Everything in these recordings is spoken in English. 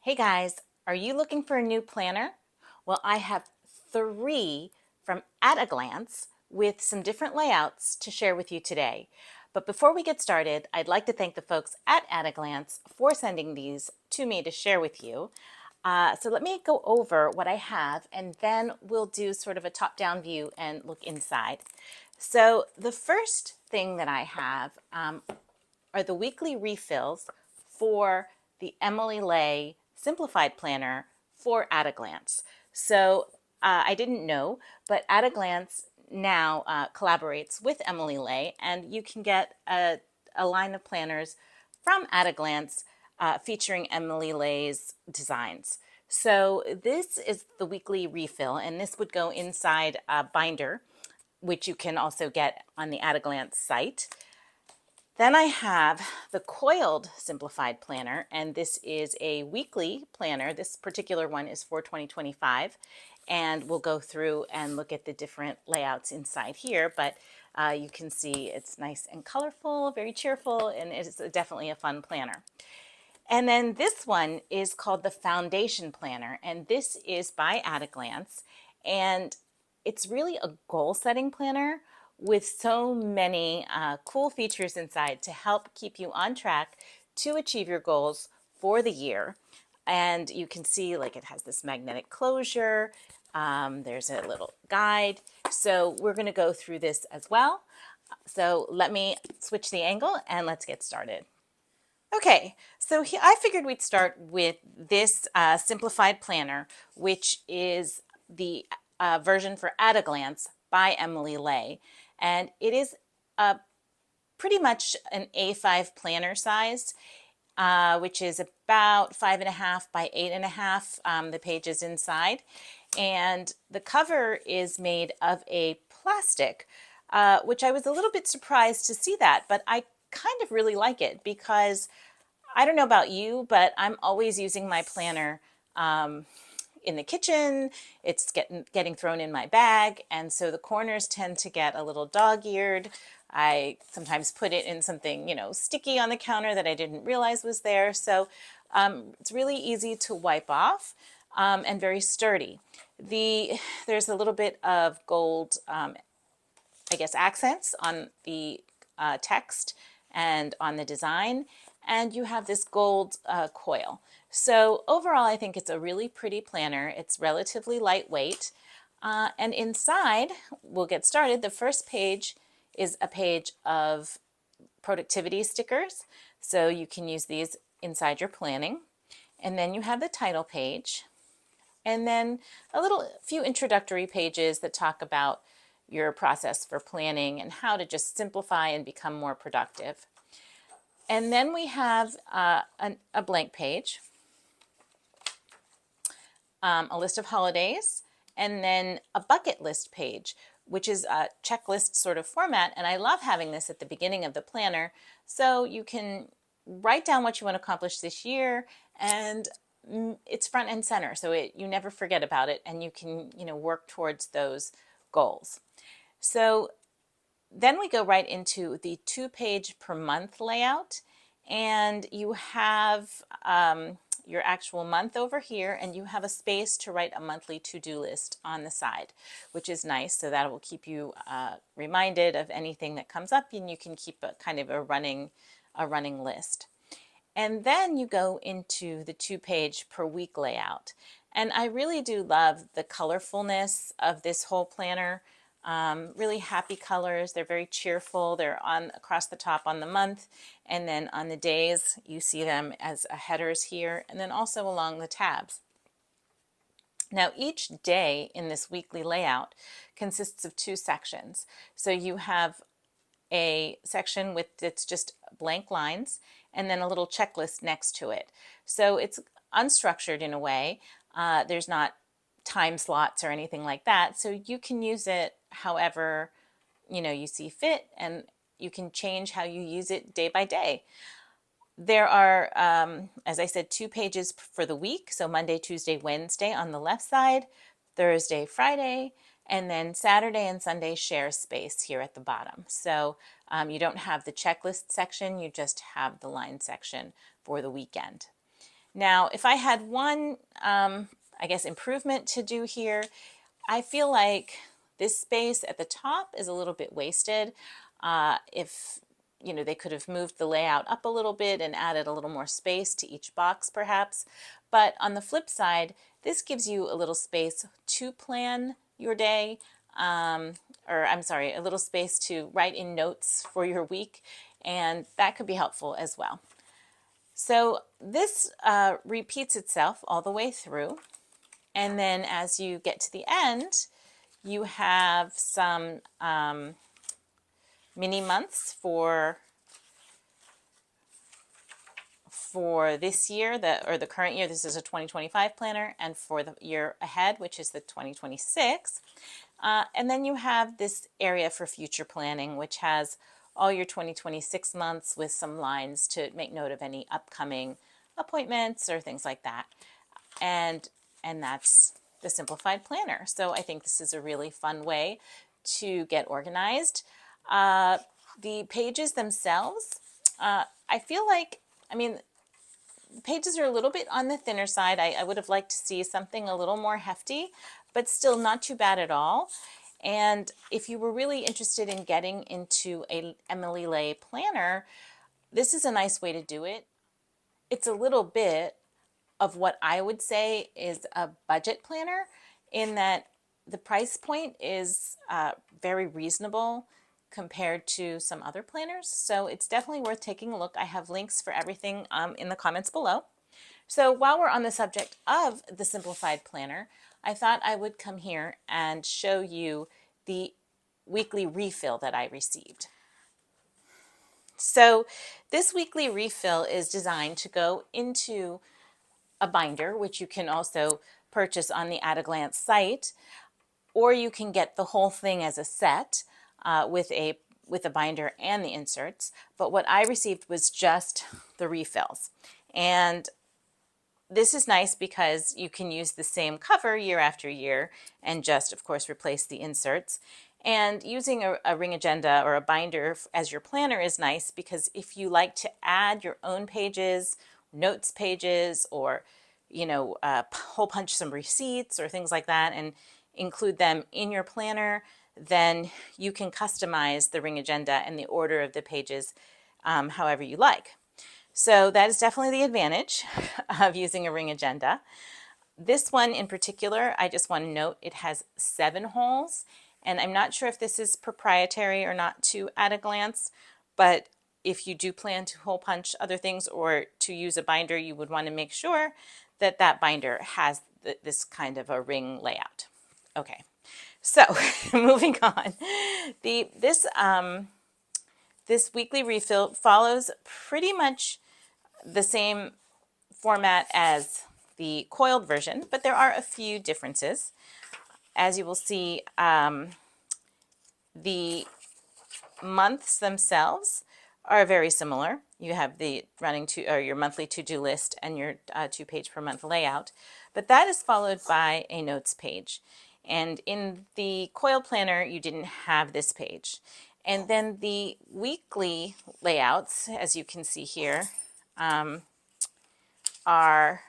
Hey guys, are you looking for a new planner? Well, I have three from At a Glance with some different layouts to share with you today. But before we get started, I'd like to thank the folks at a Glance for sending these to me to share with you. So let me go over what I have and then we'll do sort of a top-down view and look inside. So the first thing that I have are the weekly refills for the Emily Ley Simplified Planner for At a Glance. So I didn't know, but At a Glance now collaborates with Emily Ley, and you can get a line of planners from At a Glance featuring Emily Ley's designs. So this is the weekly refill, and this would go inside a binder, which you can also get on the At a Glance site. Then I have the Coiled Simplified Planner, and this is a weekly planner. This particular one is for 2025, and we'll go through and look at the different layouts inside here, but you can see it's nice and colorful, very cheerful, and it's definitely a fun planner. And then this one is called the Foundation Planner, and this is by At a Glance, and it's really a goal-setting planner with so many cool features inside to help keep you on track to achieve your goals for the year. And you can see like it has this magnetic closure. There's a little guide. So we're going to go through this as well. So let me switch the angle and let's get started. Okay, so I figured we'd start with this simplified planner, which is the version for At a Glance by Emily Ley. And it is pretty much an A5 planner size, which is about 5.5 by 8.5, the pages inside. And the cover is made of a plastic, which I was a little bit surprised to see that, but I kind of really like it because I don't know about you, but I'm always using my planner in the kitchen. It's getting thrown in my bag, and so the corners tend to get a little dog-eared. I sometimes put it in something, sticky on the counter that I didn't realize was there. So it's really easy to wipe off and very sturdy. There's a little bit of gold, I guess, accents on the text and on the design, and you have this gold coil. So overall, I think it's a really pretty planner. It's relatively lightweight. And inside, we'll get started. The first page is a page of productivity stickers. So you can use these inside your planning. And then you have the title page. And then a few introductory pages that talk about your process for planning and how to just simplify and become more productive. And then we have a blank page, a list of holidays, and then a bucket list page, which is a checklist sort of format. And I love having this at the beginning of the planner so you can write down what you want to accomplish this year, and it's front and center, so you never forget about it, and you can work towards those goals. So then we go right into the 2-page per month layout, and you have your actual month over here, and you have a space to write a monthly to-do list on the side, which is nice. So that will keep you reminded of anything that comes up, and you can keep a kind of a running list. And then you go into the 2-page per week layout. And I really do love the colorfulness of this whole planner. Really happy colors. They're very cheerful. They're on across the top on the month, and then on the days you see them as headers here, and then also along the tabs. Now each day in this weekly layout consists of 2 sections. So you have a section with it's just blank lines and then a little checklist next to it. So it's unstructured in a way. There's not time slots or anything like that, so you can use it however you see fit, and you can change how you use it day by day. There are, as I said, 2 pages for the week, so Monday, Tuesday, Wednesday on the left side, Thursday, Friday, and then Saturday and Sunday share space here at the bottom. So you don't have the checklist section, you just have the line section for the weekend. Now, if I had one, I guess, improvement to do here, I feel like this space at the top is a little bit wasted. If they could have moved the layout up a little bit and added a little more space to each box perhaps. But on the flip side, this gives you a little space to plan your day, or I'm sorry, a little space to write in notes for your week, and that could be helpful as well. So this repeats itself all the way through. And then as you get to the end, you have some mini months for this year, the current year. This is a 2025 planner, and for the year ahead, which is the 2026. And then you have this area for future planning, which has all your 2026 months with some lines to make note of any upcoming appointments or things like that. And that's the Simplified Planner. So I think this is a really fun way to get organized. The pages themselves, I feel like, the pages are a little bit on the thinner side. I would have liked to see something a little more hefty, but still not too bad at all. And if you were really interested in getting into a Emily Ley planner, this is a nice way to do it. It's a little bit of what I would say is a budget planner, in that the price point is very reasonable compared to some other planners. So it's definitely worth taking a look. I have links for everything in the comments below. So while we're on the subject of the Simplified Planner, I thought I would come here and show you the weekly refill that I received. So this weekly refill is designed to go into a binder, which you can also purchase on the At a Glance site, or you can get the whole thing as a set with a binder and the inserts. But what I received was just the refills. And this is nice because you can use the same cover year after year and just, of course, replace the inserts. And using a ring agenda or a binder as your planner is nice because if you like to add your own pages, notes pages, or hole punch some receipts or things like that and include them in your planner, then you can customize the ring agenda and the order of the pages however you like. So that is definitely the advantage of using a ring agenda. This one in particular, I just want to note, it has 7 holes, and I'm not sure if this is proprietary or not to At a Glance, but if you do plan to hole punch other things or to use a binder, you would want to make sure that that binder has this kind of a ring layout. Okay, so moving on. This weekly refill follows pretty much the same format as the coiled version, but there are a few differences. As you will see, the months themselves are very similar. You have the your monthly to-do list and your 2-page per month layout, but that is followed by a notes page. And in the coil planner, you didn't have this page. And then the weekly layouts, as you can see here, are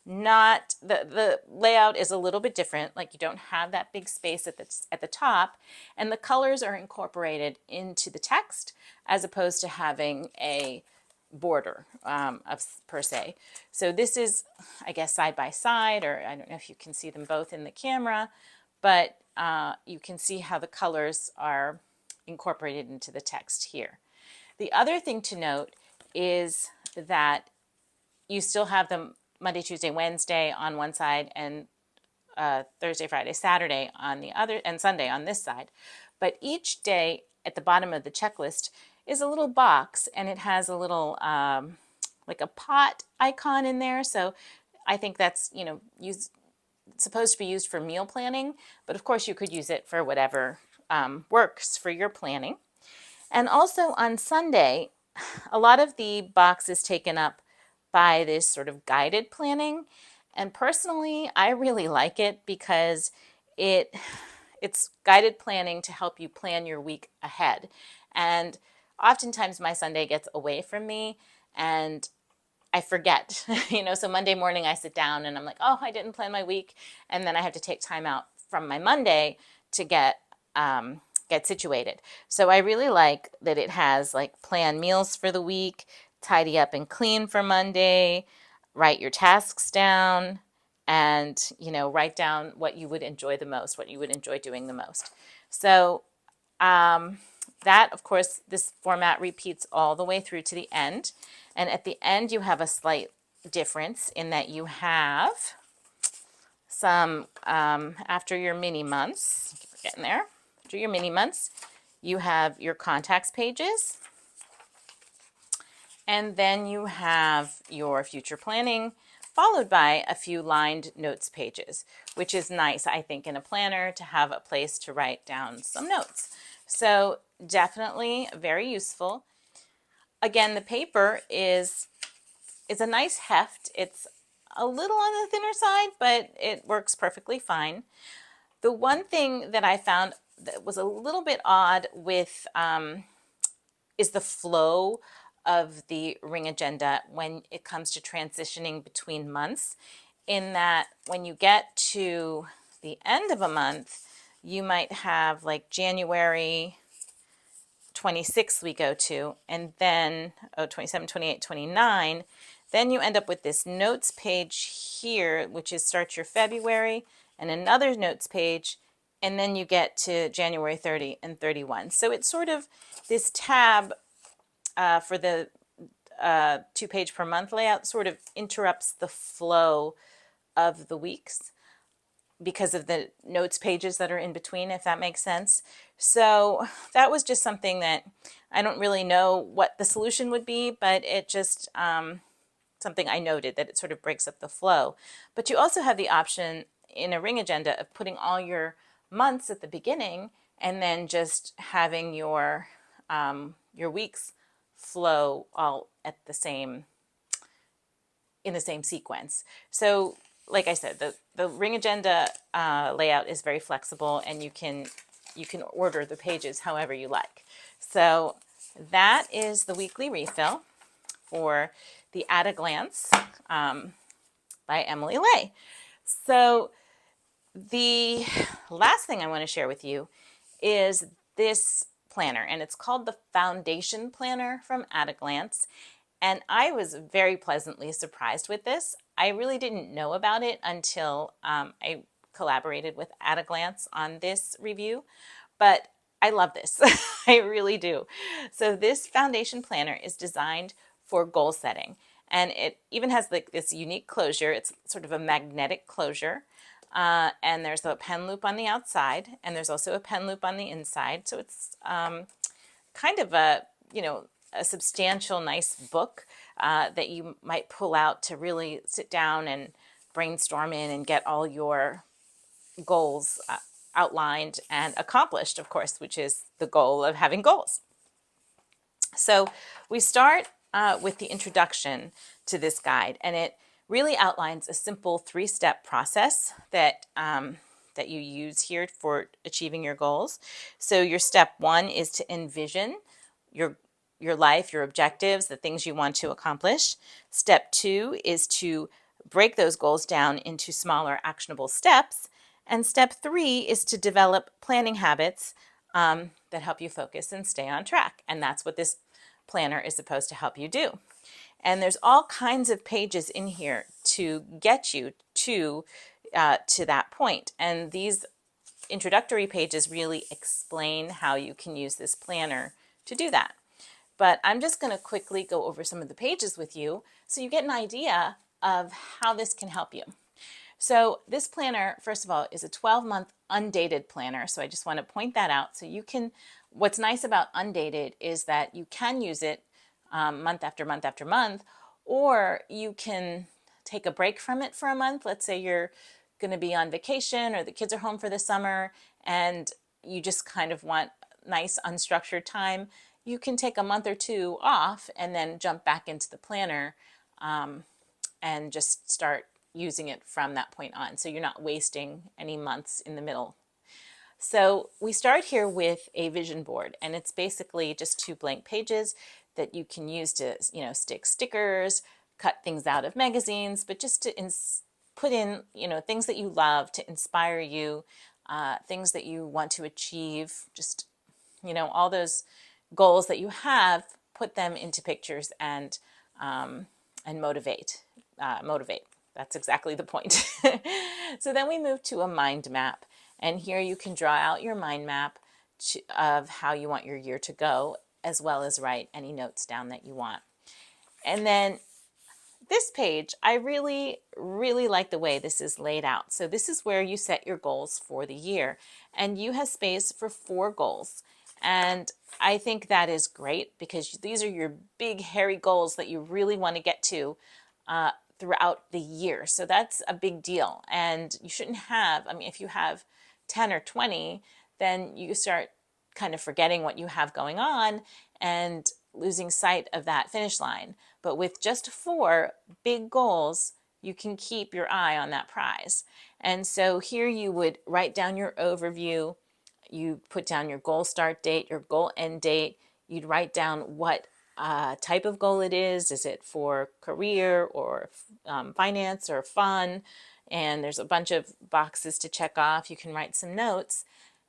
not, the layout is a little bit different. Like, you don't have that big space at the top, and the colors are incorporated into the text as opposed to having a border per se. So this is, I guess, side by side, or I don't know if you can see them both in the camera, but you can see how the colors are incorporated into the text here. The other thing to note is that you still have them Monday, Tuesday, Wednesday on one side, and Thursday, Friday, Saturday on the other, and Sunday on this side. But each day at the bottom of the checklist is a little box, and it has a little like a pot icon in there. So I think that's supposed to be used for meal planning, but of course you could use it for whatever works for your planning. And also on Sunday, a lot of the box is taken up by this sort of guided planning. And personally, I really like it because it's guided planning to help you plan your week ahead. And oftentimes my Sunday gets away from me, and I forget, so Monday morning I sit down and I'm like, oh, I didn't plan my week. And then I have to take time out from my Monday to get situated. So I really like that it has like plan meals for the week, tidy up and clean for Monday, write your tasks down, and write down what you would enjoy the most, what you would enjoy doing the most. So that, of course, this format repeats all the way through to the end. And at the end, you have a slight difference in that you have some, after your mini months, keep forgetting there, after your mini months, you have your contacts pages. And then you have your future planning, followed by a few lined notes pages, which is nice, I think, in a planner to have a place to write down some notes. So definitely very useful. Again, the paper is a nice heft. It's a little on the thinner side, but it works perfectly fine. The one thing that I found that was a little bit odd with is the flow of the ring agenda when it comes to transitioning between months, in that when you get to the end of a month, you might have like January 26th we go to, and then 27, 28, 29, then you end up with this notes page here, which is start your February, and another notes page, and then you get to January 30 and 31. So it's sort of this tab for the 2-page per month layout sort of interrupts the flow of the weeks because of the notes pages that are in between, if that makes sense. So that was just something that I don't really know what the solution would be, but it just something I noted, that it sort of breaks up the flow. But you also have the option in a ring agenda of putting all your months at the beginning and then just having your weeks flow all at the same, in the same sequence. So like I said, the ring agenda layout is very flexible, and you can order the pages however you like. So that is the weekly refill for the At a Glance by Emily Ley. So the last thing I want to share with you is this planner, and it's called the Foundation Planner from At a Glance. And I was very pleasantly surprised with this. I really didn't know about it until I collaborated with At a Glance on this review, but I love this. I really do. So this foundation planner is designed for goal setting, and it even has like this unique closure. It's sort of a magnetic closure, and there's a pen loop on the outside, and there's also a pen loop on the inside. So it's kind of a substantial, nice book that you might pull out to really sit down and brainstorm in and get all your goals outlined and accomplished, of course, which is the goal of having goals. So we start with the introduction to this guide, and it really outlines a simple 3-step process that that you use here for achieving your goals. So your step 1 is to envision your life, your objectives, the things you want to accomplish. Step 2 is to break those goals down into smaller actionable steps. And step 3 is to develop planning habits that help you focus and stay on track. And that's what this planner is supposed to help you do. And there's all kinds of pages in here to get you to that point. And these introductory pages really explain how you can use this planner to do that. But I'm just going to quickly go over some of the pages with you so you get an idea of how this can help you. So this planner, first of all, is a 12-month undated planner. So I just want to point that out. So you can, what's nice about undated is that you can use it month after month after month, or you can take a break from it for a month. Let's say you're going to be on vacation or the kids are home for the summer and you just kind of want nice unstructured time. You can take a month or 2 off and then jump back into the planner and just start using it from that point on. So you're not wasting any months in the middle. So we start here with a vision board, and it's basically just 2 blank pages that you can use to, stick stickers, cut things out of magazines, but just to put in, things that you love to inspire you, things that you want to achieve, just, all those goals that you have, put them into pictures and motivate. That's exactly the point. So then we move to a mind map. And here you can draw out your mind map of how you want your year to go, as well as write any notes down that you want. And then this page, I really, really like the way this is laid out. So this is where you set your goals for the year. And you have space for 4 goals. And I think that is great because these are your big, hairy goals that you really want to get to throughout the year. So that's a big deal. And you shouldn't have, if you have 10 or 20, then you start kind of forgetting what you have going on and losing sight of that finish line. But with just 4 big goals, you can keep your eye on that prize. And so here you would write down your overview. You put down your goal start date, your goal end date. You'd write down what type of goal it is. Is it for career or finance or fun? And there's a bunch of boxes to check off. You can write some notes.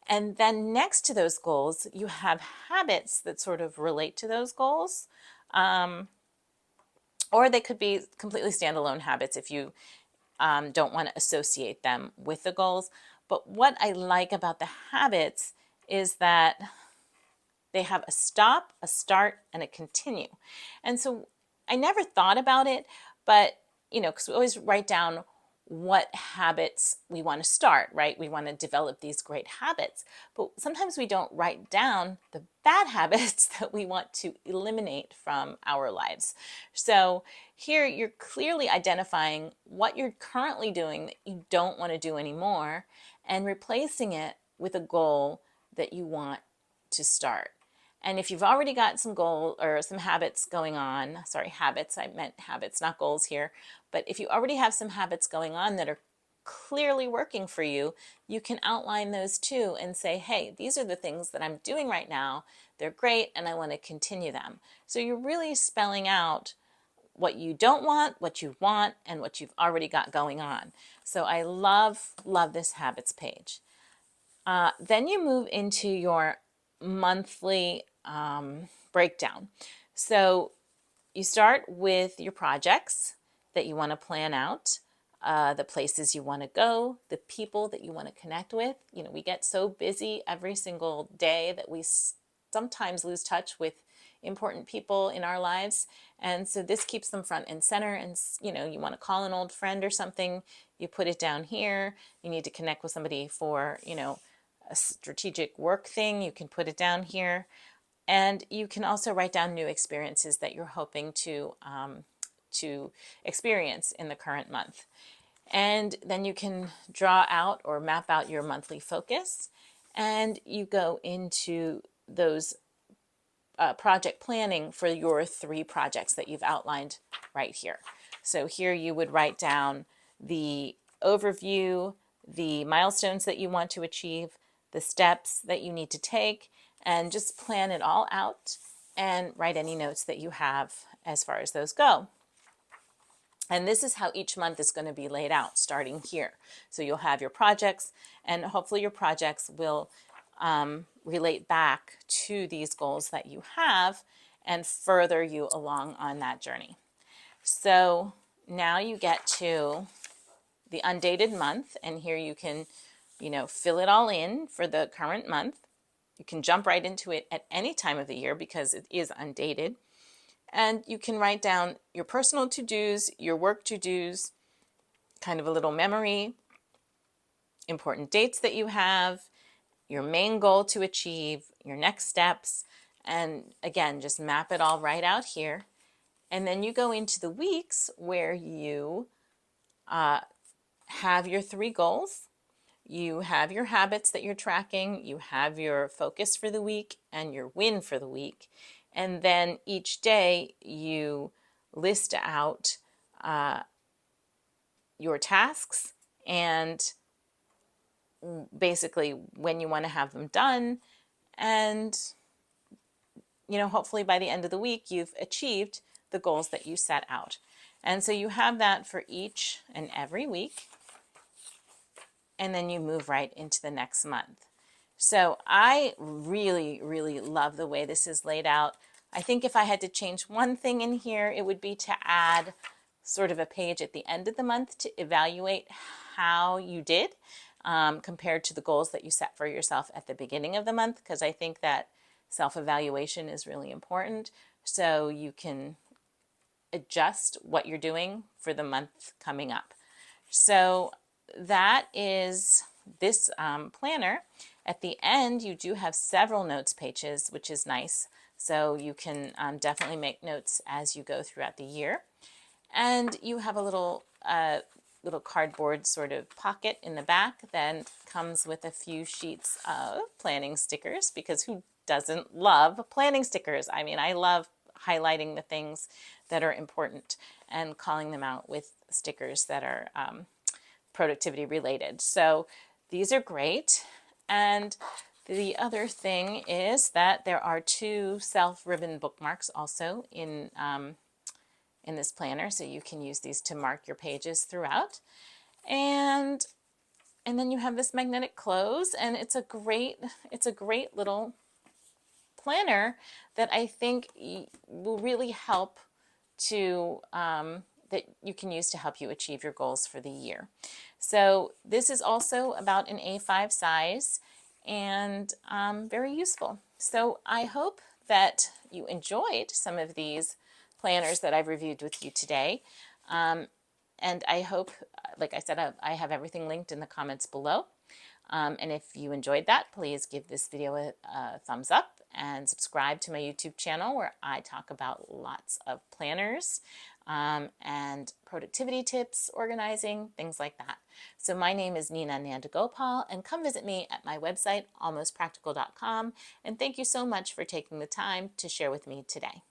And then next to those goals, you have habits that sort of relate to those goals. Or they could be completely standalone habits if you don't want to associate them with the goals. But what I like about the habits is that they have a stop, a start, and a continue. And so I never thought about it, but, because we always write down what habits we want to start, right? We want to develop these great habits, but sometimes we don't write down the bad habits that we want to eliminate from our lives. So here you're clearly identifying what you're currently doing that you don't want to do anymore and replacing it with a goal that you want to start. And if you've already got some goal or some habits going on, sorry, habits, I meant habits, not goals here. But if you already have some habits going on that are clearly working for you, you can outline those too and say, hey, these are the things that I'm doing right now. They're great and I want to continue them. So you're really spelling out what you don't want, what you want, and what you've already got going on. So I love this habits page. Then you move into your monthly breakdown. So you start with your projects that you want to plan out, the places you want to go, the people that you want to connect with. We get so busy every single day that we sometimes lose touch with important people in our lives. And so this keeps them front and center. And, you want to call an old friend or something, you put it down here. You need to connect with somebody for, a strategic work thing, you can put it down here. And you can also write down new experiences that you're hoping to experience in the current month. And then you can draw out or map out your monthly focus, and you go into those project planning for your 3 projects that you've outlined right here. So here you would write down the overview, the milestones that you want to achieve, the steps that you need to take, and just plan it all out and write any notes that you have as far as those go. And this is how each month is going to be laid out, starting here. So you'll have your projects, and hopefully your projects will relate back to these goals that you have and further you along on that journey. So now you get to the undated month, and here you can, fill it all in for the current month. You can jump right into it at any time of the year because it is undated. And you can write down your personal to-dos, your work to-dos, kind of a little memory, important dates that you have, your main goal to achieve, your next steps, and again, just map it all right out here. And then you go into the weeks where you have your 3 goals. You have your habits that you're tracking, you have your focus for the week and your win for the week. And then each day you list out your tasks and basically when you want to have them done. And, hopefully by the end of the week, you've achieved the goals that you set out. And so you have that for each and every week, and then you move right into the next month. So I really, really love the way this is laid out. I think if I had to change one thing in here, it would be to add sort of a page at the end of the month to evaluate how you did compared to the goals that you set for yourself at the beginning of the month, because I think that self-evaluation is really important so you can adjust what you're doing for the month coming up. So that is this planner. At the end, you do have several notes pages, which is nice. So you can definitely make notes as you go throughout the year. And you have a little cardboard sort of pocket in the back that comes with a few sheets of planning stickers, because who doesn't love planning stickers? I mean, I love highlighting the things that are important and calling them out with stickers that are productivity related. So these are great. And the other thing is that there are 2 self-ribbon bookmarks also in this planner, so you can use these to mark your pages throughout. And then you have this magnetic close, and it's a great little planner that I think will really help to that you can use to help you achieve your goals for the year. So this is also about an A5 size and very useful. So I hope that you enjoyed some of these planners that I've reviewed with you today. And I hope, like I said, I have everything linked in the comments below. And if you enjoyed that, please give this video a thumbs up and subscribe to my YouTube channel, where I talk about lots of planners and productivity tips, organizing, things like that. So my name is Nina Nandagopal, and come visit me at my website, almostpractical.com. And thank you so much for taking the time to share with me today.